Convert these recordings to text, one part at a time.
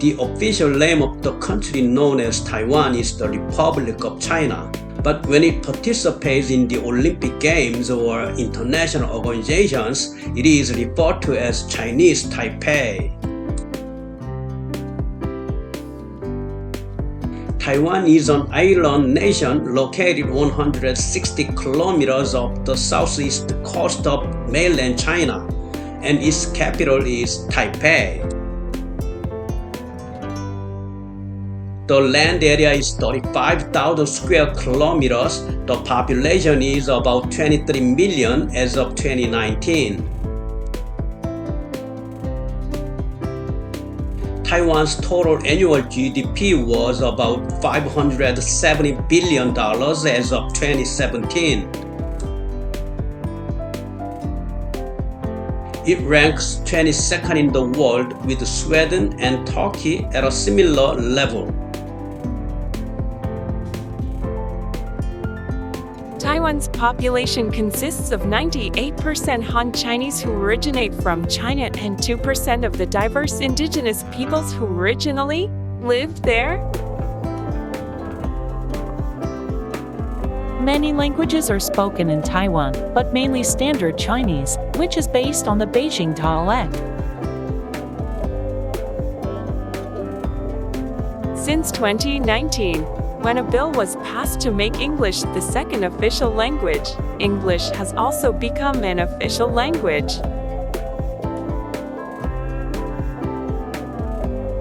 The official name of the country known as Taiwan is the Republic of China. But when it participates in the Olympic Games or international organizations, it is referred to as Chinese Taipei. Taiwan is an island nation located 160 kilometers off the southeast coast of mainland China, and its capital is Taipei. The land area is 35,000 square kilometers. The population is about 23 million as of 2019. Taiwan's total annual GDP was about $570 billion as of 2017. It ranks 22nd in the world, with Sweden and Turkey at a similar level. Taiwan's population consists of 98% Han Chinese who originate from China and 2% of the diverse indigenous peoples who originally lived there. Many languages are spoken in Taiwan, but mainly Standard Chinese, which is based on the Beijing dialect. Since 2019, when a bill was passed to make English the second official language, English has also become an official language.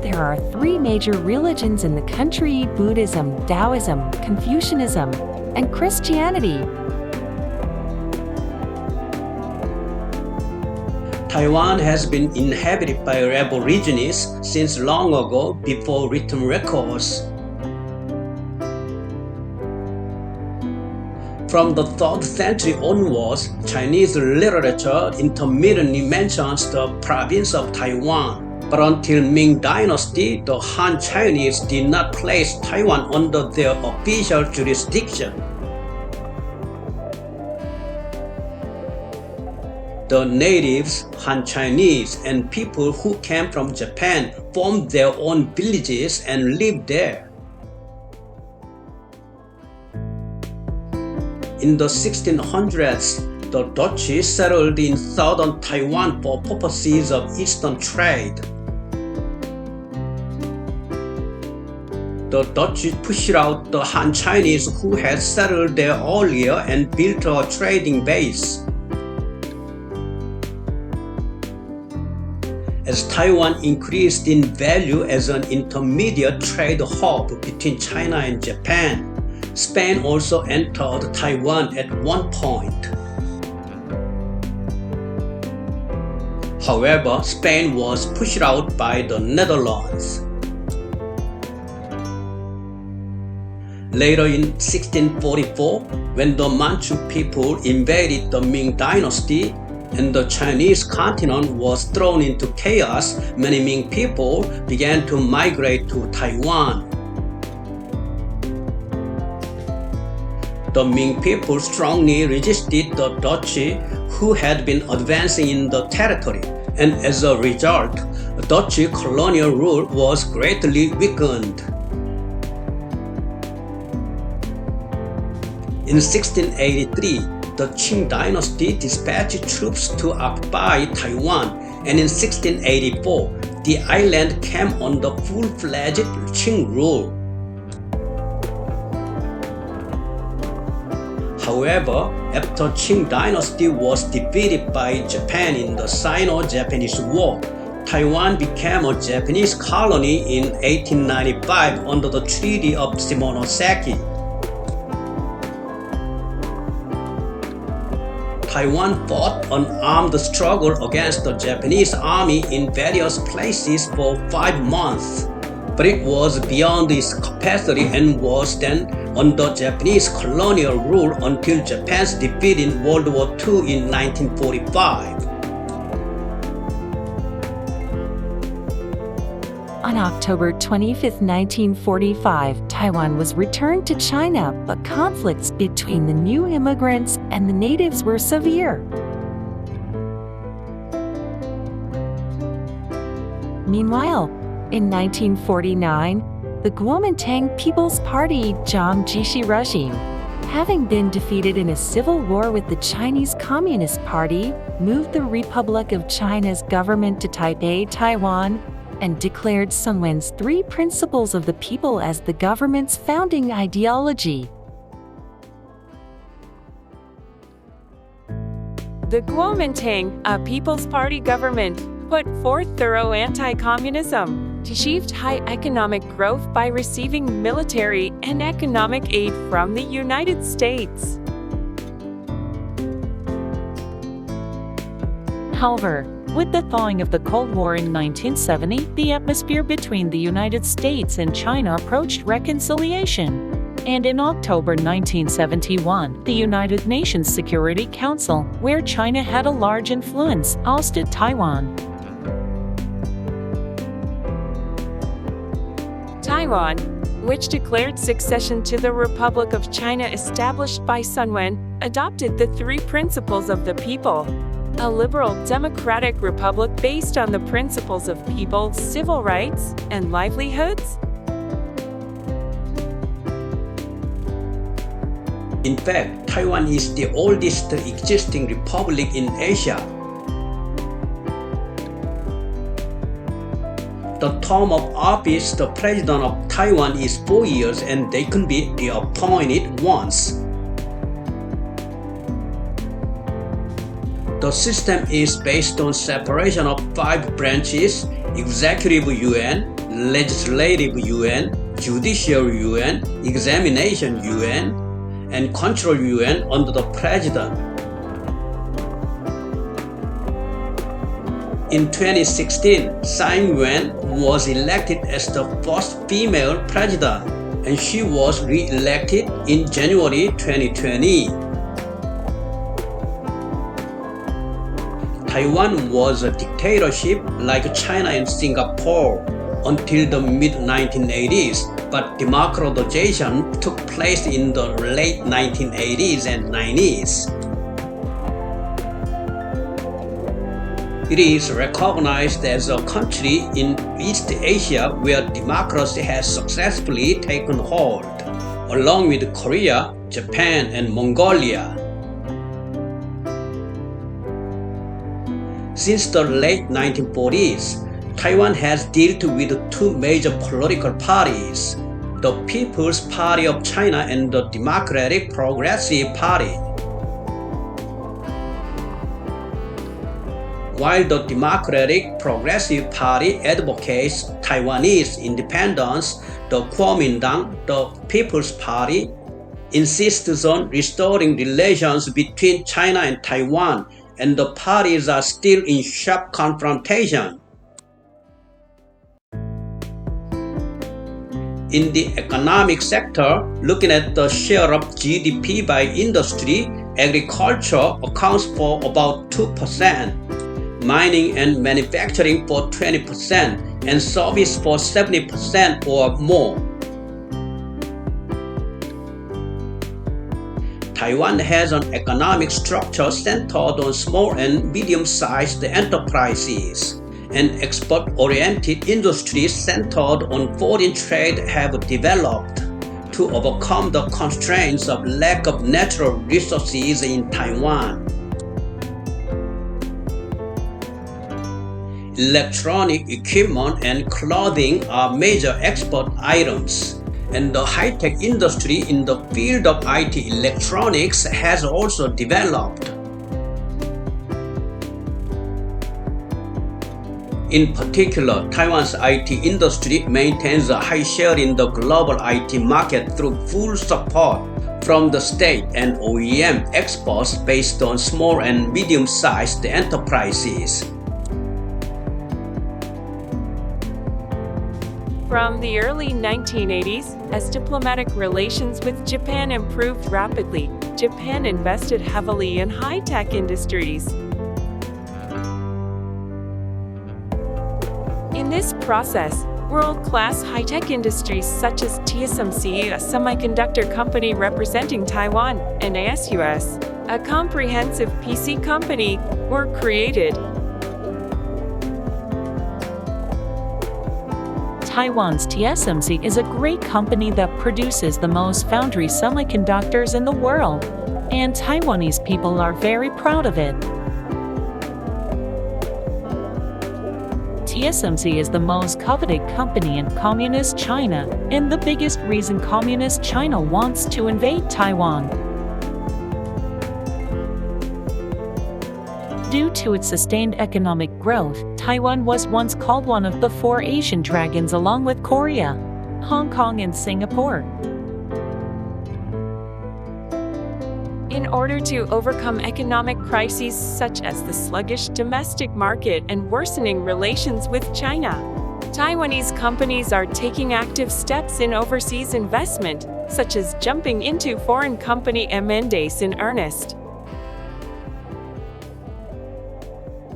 There are three major religions in the country: Buddhism, Taoism, Confucianism, and Christianity. Taiwan has been inhabited by Aborigines since long ago, before written records. From the 3rd century onwards, Chinese literature intermittently mentions the province of Taiwan. But until Ming Dynasty, the Han Chinese did not place Taiwan under their official jurisdiction. The natives, Han Chinese, and people who came from Japan formed their own villages and lived there. In the 1600s, the Dutch settled in southern Taiwan for purposes of eastern trade. The Dutch pushed out the Han Chinese who had settled there earlier and built a trading base. As Taiwan increased in value as an intermediate trade hub between China and Japan, Spain also entered Taiwan at one point. However, Spain was pushed out by the Netherlands. Later in 1644, when the Manchu people invaded the Ming Dynasty and the Chinese continent was thrown into chaos, many Ming people began to migrate to Taiwan. The Ming people strongly resisted the Dutch, who had been advancing in the territory, and as a result, Dutch colonial rule was greatly weakened. In 1683, the Qing dynasty dispatched troops to occupy Taiwan, and in 1684, the island came under full-fledged Qing rule. However, after Qing dynasty was defeated by Japan in the Sino-Japanese War, Taiwan became a Japanese colony in 1895 under the Treaty of Shimonoseki. Taiwan fought an armed struggle against the Japanese army in various places for 5 months, but it was beyond its capacity and was then under Japanese colonial rule until Japan's defeat in World War II in 1945. On October 25, 1945, Taiwan was returned to China, but conflicts between the new immigrants and the natives were severe. Meanwhile, In 1949, the Kuomintang People's Party Zhang regime, having been defeated in a civil war with the Chinese Communist Party, moved the Republic of China's government to Taipei, Taiwan, and declared Sun Wen's three principles of the people as the government's founding ideology. The Kuomintang, a People's Party government, put forth thorough anti-communism, achieved high economic growth by receiving military and economic aid from the United States. However, with the thawing of the Cold War in 1970, the atmosphere between the United States and China approached reconciliation. And in October 1971, the United Nations Security Council, where China had a large influence, ousted Taiwan. Taiwan, which declared succession to the Republic of China established by Sun Wen, adopted the three principles of the people. A liberal democratic republic based on the principles of people, civil rights, and livelihoods. In fact, Taiwan is the oldest existing republic in Asia. The term of office of the president of Taiwan is 4 years and they can be reappointed once. The system is based on separation of 5 branches: Executive Yuan, Legislative Yuan, Judicial Yuan, Examination Yuan, and Control Yuan under the President. In 2016, Tsai Ing-wen was elected as the first female president, and she was re-elected in January 2020. Taiwan was a dictatorship like China and Singapore until the mid-1980s, but democratization took place in the late 1980s and 90s. It is recognized as a country in East Asia where democracy has successfully taken hold, along with Korea, Japan, and Mongolia. Since the late 1940s, Taiwan has dealt with 2 major political parties: the People's Party of China and the Democratic Progressive Party. While the Democratic Progressive Party advocates Taiwanese independence, the Kuomintang, the People's Party, insists on restoring relations between China and Taiwan, and the parties are still in sharp confrontation. In the economic sector, looking at the share of GDP by industry, agriculture accounts for about 2%, mining and manufacturing for 20%, and service for 70% or more. Taiwan has an economic structure centered on small and medium-sized enterprises, and export-oriented industries centered on foreign trade have developed to overcome the constraints of lack of natural resources in Taiwan. Electronic equipment and clothing are major export items, and the high-tech industry in the field of IT electronics has also developed. In particular, Taiwan's IT industry maintains a high share in the global IT market through full support from the state and OEM exports based on small and medium-sized enterprises. From the early 1980s, as diplomatic relations with Japan improved rapidly, Japan invested heavily in high-tech industries. In this process, world-class high-tech industries such as TSMC, a semiconductor company representing Taiwan, and ASUS, a comprehensive PC company, were created. Taiwan's TSMC is a great company that produces the most foundry semiconductors in the world, and Taiwanese people are very proud of it. TSMC is the most coveted company in Communist China and the biggest reason Communist China wants to invade Taiwan. Due to its sustained economic growth, Taiwan was once called one of the four Asian dragons along with Korea, Hong Kong, and Singapore. In order to overcome economic crises such as the sluggish domestic market and worsening relations with China, Taiwanese companies are taking active steps in overseas investment, such as jumping into foreign company M&As in earnest.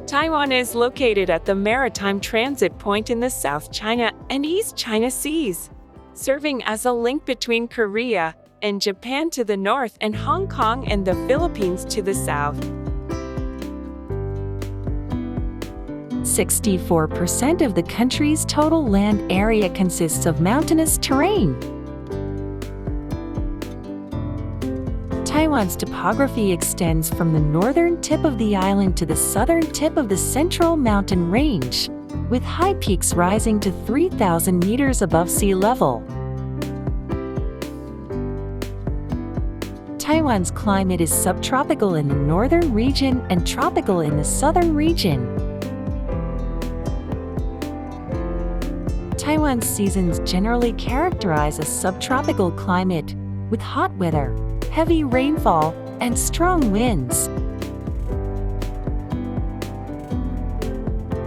Taiwan is located at the maritime transit point in the South China and East China Seas, serving as a link between Korea and Japan to the north and Hong Kong and the Philippines to the south. 64% of the country's total land area consists of mountainous terrain. Taiwan's topography extends from the northern tip of the island to the southern tip of the central mountain range, with high peaks rising to 3,000 meters above sea level. Taiwan's climate is subtropical in the northern region and tropical in the southern region. Taiwan's seasons generally characterize a subtropical climate, with hot weather, heavy rainfall, and strong winds.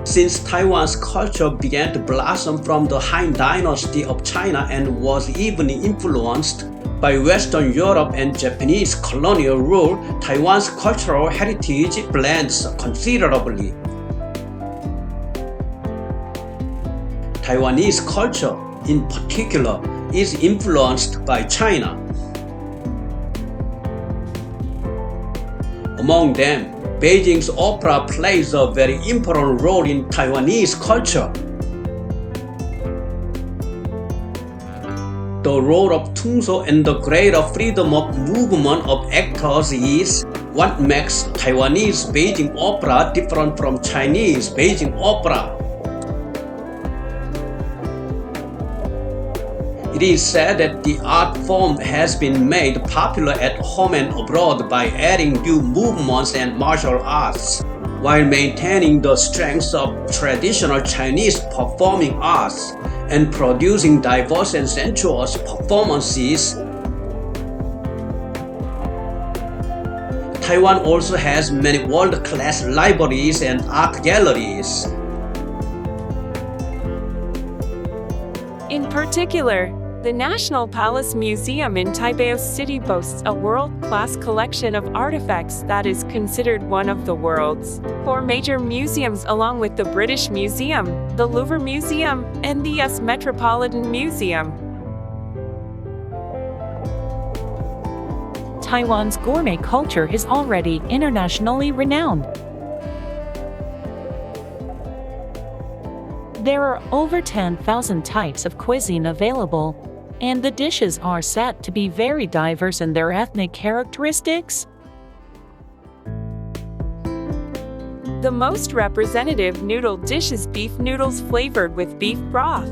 Since Taiwan's culture began to blossom from the Han Dynasty of China and was even influenced by Western Europe and Japanese colonial rule, Taiwan's cultural heritage blends considerably. Taiwanese culture, in particular, is influenced by China. Among them, Beijing's opera plays a very important role in Taiwanese culture. The role of Tungso and the greater freedom of movement of actors is what makes Taiwanese Beijing opera different from Chinese Beijing opera. It is said that the art form has been made popular at home and abroad by adding new movements and martial arts, while maintaining the strengths of traditional Chinese performing arts and producing diverse and sensuous performances. Taiwan also has many world-class libraries and art galleries. In particular, the National Palace Museum in Taipei City boasts a world-class collection of artifacts that is considered one of the world's four major museums, along with the British Museum, the Louvre Museum, and the US Metropolitan Museum. Taiwan's gourmet culture is already internationally renowned. There are over 10,000 types of cuisine available, and the dishes are said to be very diverse in their ethnic characteristics. The most representative noodle dish is beef noodles flavored with beef broth.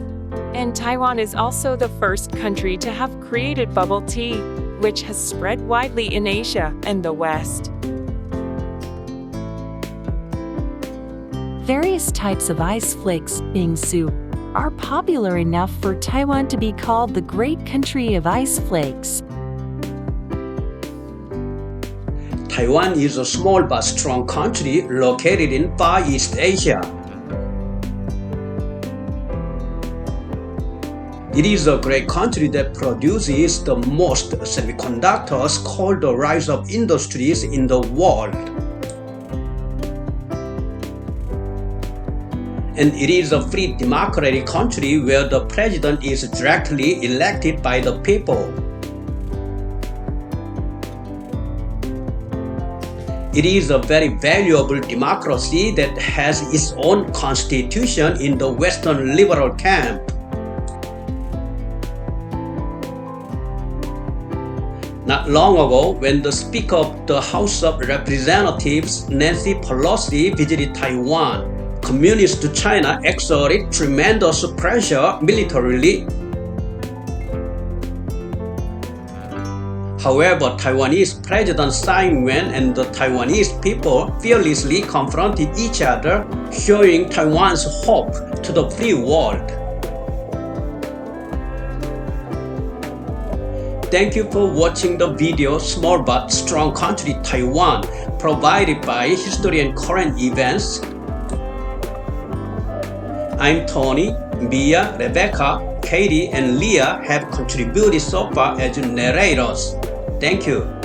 And Taiwan is also the first country to have created bubble tea, which has spread widely in Asia and the West. Various types of ice flakes, bingsu, are popular enough for Taiwan to be called the great country of ice flakes. Taiwan is a small but strong country located in Far East Asia. It is a great country that produces the most semiconductors, called the rise of industries in the world. And it is a free democratic country where the president is directly elected by the people. It is a very valuable democracy that has its own constitution in the Western liberal camp. Not long ago, when the Speaker of the House of Representatives, Nancy Pelosi, visited Taiwan, Communist China exerted tremendous pressure militarily. However, Taiwanese President Tsai Ing-wen and the Taiwanese people fearlessly confronted each other, showing Taiwan's hope to the free world. Thank you for watching the video Small But Strong Country Taiwan, provided by History and Current Events. I'm Tony, Mia, Rebecca, Katie, and Leah have contributed so far as narrators. Thank you.